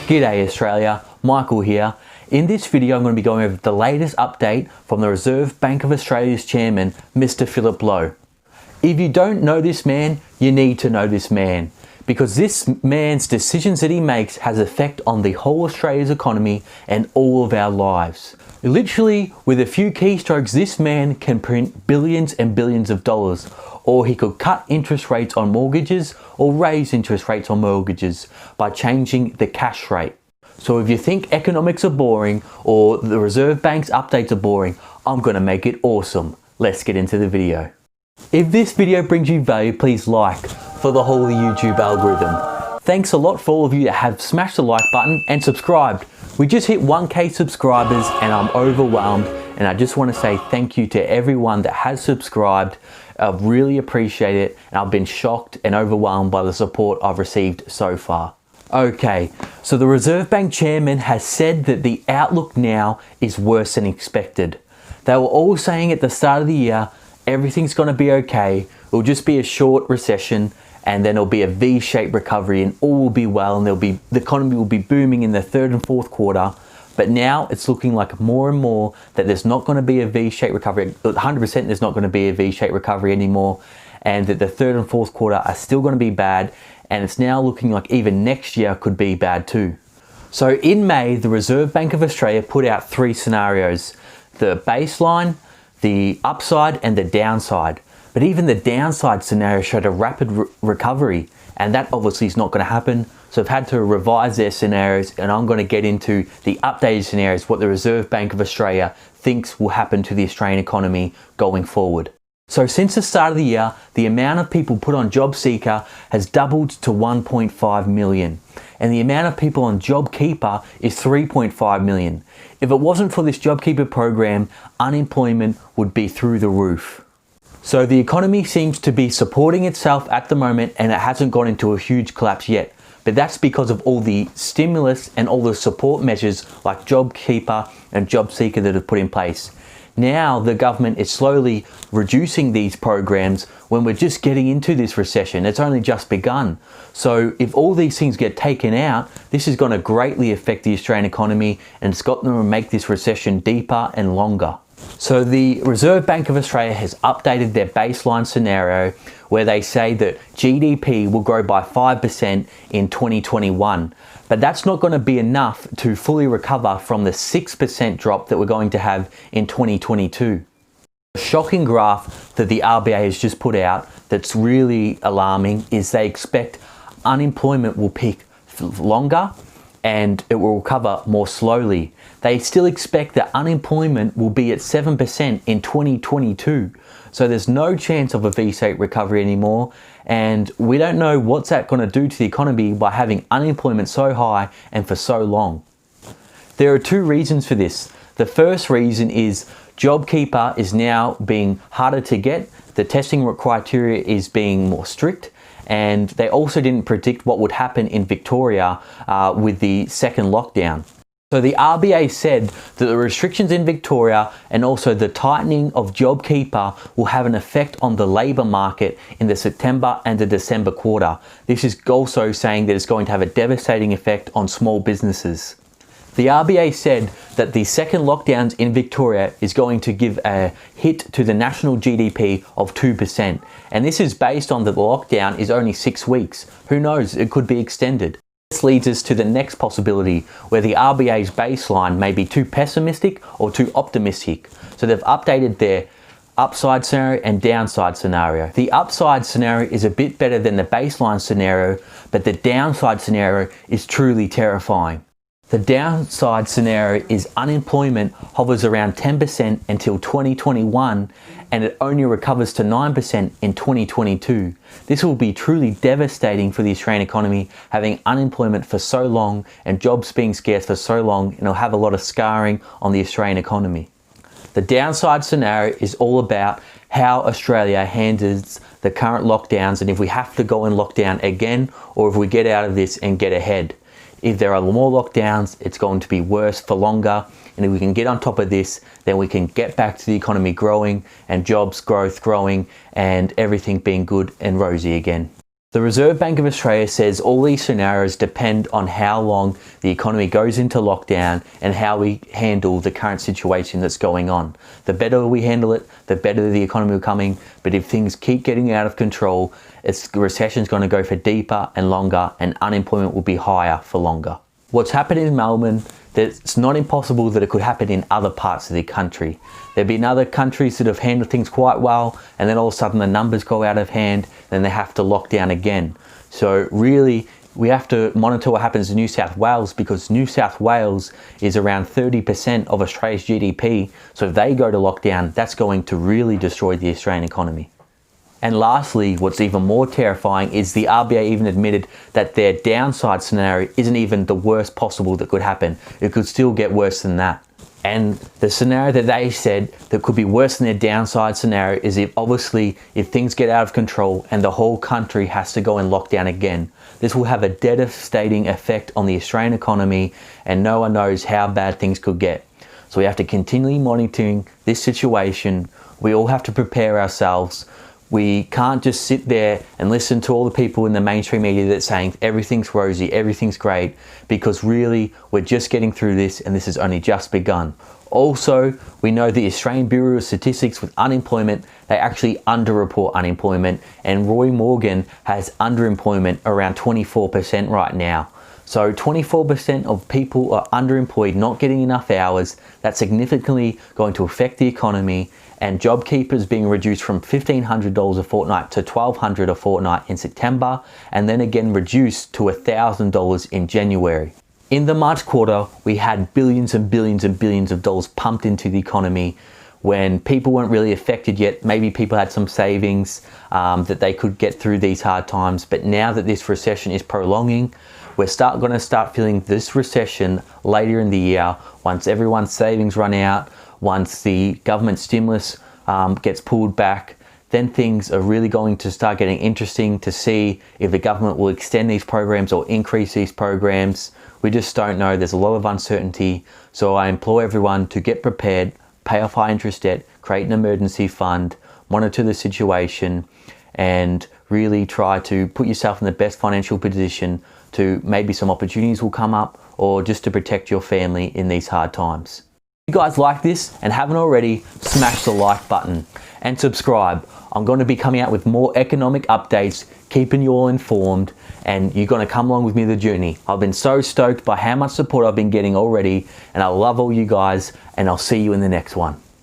G'day Australia, Michael here. In this video I'm going to be going over the latest update from the Reserve Bank of Australia's chairman, Mr. Philip Lowe. If you don't know this man, you need to know this man, because this man's decisions that he makes has effect on the whole Australia's economy and all of our lives. Literally, with a few keystrokes, this man can print billions and billions of dollars, or he could cut interest rates on mortgages or raise interest rates on mortgages by changing the cash rate. So if you think economics are boring or the Reserve Bank's updates are boring, I'm going to make it awesome. Let's get into the video. If this video brings you value, please like for the whole YouTube algorithm. Thanks a lot for all of you that have smashed the like button and subscribed. We just hit 1K subscribers and I'm overwhelmed, and I just want to say thank you to everyone that has subscribed. I really appreciate it, and I've been shocked and overwhelmed by the support I've received so far. Okay, so the Reserve Bank chairman has said that the outlook now is worse than expected. They were all saying at the start of the year, everything's going to be okay, it'll just be a short recession, and then it'll be a V-shaped recovery and all will be well, and the economy will be booming in the third and fourth quarter. But now it's looking like more and more that there's not going to be a V-shaped recovery. 100% there's not going to be a V-shaped recovery anymore, and that the third and fourth quarter are still going to be bad, and it's now looking like even next year could be bad too. So in May, the Reserve Bank of Australia put out 3 scenarios: the baseline, the upside and the downside. But even the downside scenario showed a rapid recovery, and that obviously is not going to happen. So I've had to revise their scenarios, and I'm going to get into the updated scenarios, what the Reserve Bank of Australia thinks will happen to the Australian economy going forward. So since the start of the year, the amount of people put on JobSeeker has doubled to 1.5 million. And the amount of people on JobKeeper is 3.5 million. If it wasn't for this JobKeeper program, unemployment would be through the roof. So the economy seems to be supporting itself at the moment, and it hasn't gone into a huge collapse yet. But that's because of all the stimulus and all the support measures like JobKeeper and JobSeeker that have put in place. Now the government is slowly reducing these programs when we're just getting into this recession. It's only just begun. So if all these things get taken out, this is going to greatly affect the Australian economy, and it's got to make this recession deeper and longer. So the Reserve Bank of Australia has updated their baseline scenario where they say that GDP will grow by 5% in 2021. But that's not going to be enough to fully recover from the 6% drop that we're going to have in 2022. A shocking graph that the RBA has just put out that's really alarming is they expect unemployment will peak longer and it will recover more slowly. They still expect that unemployment will be at 7% in 2022. So there's no chance of a V-shaped recovery anymore, and we don't know what's that going to do to the economy by having unemployment so high and for so long. There are 2 reasons for this. The first reason is JobKeeper is now being harder to get. The testing criteria is being more strict. And they also didn't predict what would happen in Victoria with the second lockdown. So the RBA said that the restrictions in Victoria and also the tightening of JobKeeper will have an effect on the labour market in the September and the December quarter. This is also saying that it's going to have a devastating effect on small businesses. The RBA said that the second lockdowns in Victoria is going to give a hit to the national GDP of 2%. And this is based on that the lockdown is only 6 weeks. Who knows, it could be extended. This leads us to the next possibility, where the RBA's baseline may be too pessimistic or too optimistic. So they've updated their upside scenario and downside scenario. The upside scenario is a bit better than the baseline scenario, but the downside scenario is truly terrifying. The downside scenario is unemployment hovers around 10% until 2021, and it only recovers to 9% in 2022. This will be truly devastating for the Australian economy, having unemployment for so long and jobs being scarce for so long, and it'll have a lot of scarring on the Australian economy. The downside scenario is all about how Australia handles the current lockdowns, and if we have to go in lockdown again, or if we get out of this and get ahead. If there are more lockdowns, it's going to be worse for longer. And if we can get on top of this, then we can get back to the economy growing and jobs growth growing and everything being good and rosy again. The Reserve Bank of Australia says all these scenarios depend on how long the economy goes into lockdown and how we handle the current situation that's going on. The better we handle it, the better the economy will coming. But if things keep getting out of control, the recession is going to go for deeper and longer, and unemployment will be higher for longer. What's happening in Melbourne, it's not impossible that it could happen in other parts of the country. There have been other countries that have handled things quite well, and then all of a sudden the numbers go out of hand, then they have to lock down again. So really, we have to monitor what happens in New South Wales, because New South Wales is around 30% of Australia's GDP. So if they go to lockdown, that's going to really destroy the Australian economy. And lastly, what's even more terrifying is the RBA even admitted that their downside scenario isn't even the worst possible that could happen. It could still get worse than that. And the scenario that they said that could be worse than their downside scenario is if things get out of control and the whole country has to go in lockdown again. This will have a devastating effect on the Australian economy, and no one knows how bad things could get. So we have to continually monitoring this situation. We all have to prepare ourselves. We can't just sit there and listen to all the people in the mainstream media that's saying everything's rosy, everything's great, because really we're just getting through this and this has only just begun. Also, we know the Australian Bureau of Statistics with unemployment, they actually underreport unemployment, and Roy Morgan has underemployment around 24% right now. So 24% of people are underemployed, not getting enough hours. That's significantly going to affect the economy, and JobKeeper being reduced from $1,500 a fortnight to $1,200 a fortnight in September, and then again reduced to $1,000 in January. In the March quarter, we had billions and billions and billions of dollars pumped into the economy when people weren't really affected yet. Maybe people had some savings that they could get through these hard times, but now that this recession is prolonging, we're going to start feeling this recession later in the year, once everyone's savings run out, once the government stimulus gets pulled back. Then things are really going to start getting interesting to see if the government will extend these programs or increase these programs. We just don't know. There's a lot of uncertainty. So I implore everyone to get prepared, pay off high interest debt, create an emergency fund, monitor the situation, and really try to put yourself in the best financial position to maybe some opportunities will come up, or just to protect your family in these hard times. If you guys like this and haven't already, smash the like button and subscribe. I'm going to be coming out with more economic updates, keeping you all informed, and you're going to come along with me the journey. I've been so stoked by how much support I've been getting already, and I love all you guys, and I'll see you in the next one.